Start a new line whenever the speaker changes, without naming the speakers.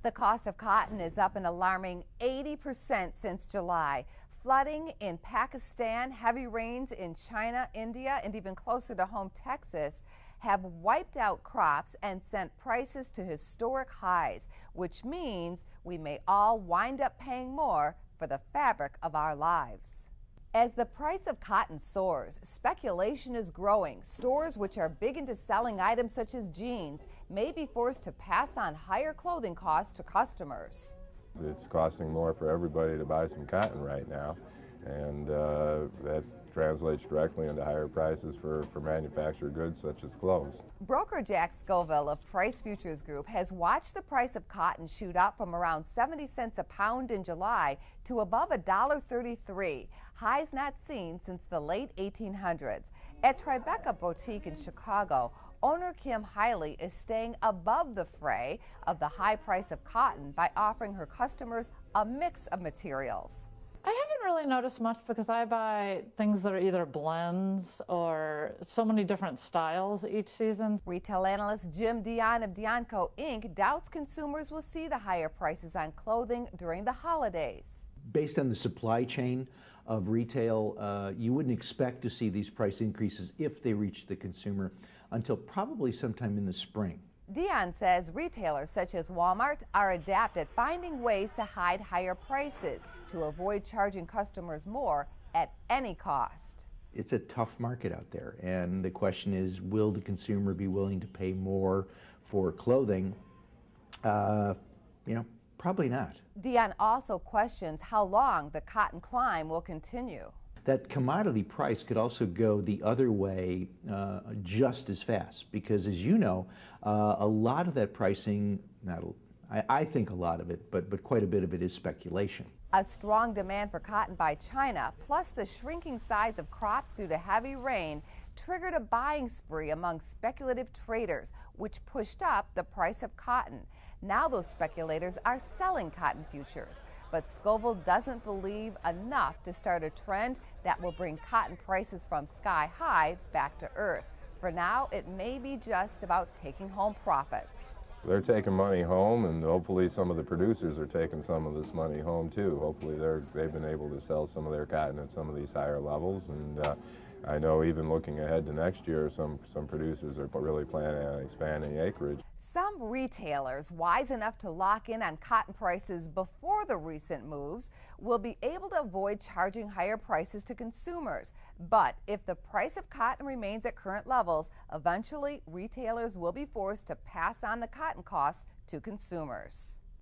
The cost of cotton is up an alarming 80% since July. Flooding in Pakistan, heavy rains in China, India, and even closer to home, Texas, have wiped out crops and sent prices to historic highs, which means we may all wind up paying more for the fabric of our lives. As the price of cotton soars, speculation is growing. Stores which are big into selling items such as jeans may be forced to pass on higher clothing costs to customers.
It's costing more for everybody to buy some cotton right now, and that translates directly into higher prices for manufactured goods such as clothes.
Broker Jack Scoville of Price Futures Group has watched the price of cotton shoot up from around 70 cents a pound in July to above $1.33, highs not seen since the late 1800s. At Tribeca Boutique in Chicago, owner Kim Hiley is staying above the fray of the high price of cotton by offering her customers a mix of materials.
I haven't really noticed much because I buy things that are either blends or so many different styles each season.
Retail analyst Jim Dion of Dionco Inc. doubts consumers will see the higher prices on clothing during the holidays.
Based on the supply chain of retail, you wouldn't expect to see these price increases if they reach the consumer until probably sometime in the spring.
Dion says retailers such as Walmart are adept at finding ways to hide higher prices to avoid charging customers more at any cost.
It's a tough market out there, and the question is, will the consumer be willing to pay more for clothing? Probably not.
Dion also questions how long the cotton climb will continue.
That commodity price could also go the other way just as fast, because as you know, a lot of that pricing, I think a lot of it, but quite a bit of it is speculation.
A strong demand for cotton by China, plus the shrinking size of crops due to heavy rain, triggered a buying spree among speculative traders, which pushed up the price of cotton. Now those speculators are selling cotton futures, but Scoville doesn't believe enough to start a trend that will bring cotton prices from sky high back to earth. For now, it may be just about taking home profits.
They're taking money home, and hopefully some of the producers are taking some of this money home too. Hopefully they've been able to sell some of their cotton at some of these higher levels, and I know even looking ahead to next year, some producers are really planning on expanding acreage.
Some retailers wise enough to lock in on cotton prices before the recent moves will be able to avoid charging higher prices to consumers. But if the price of cotton remains at current levels, eventually retailers will be forced to pass on the cotton costs to consumers.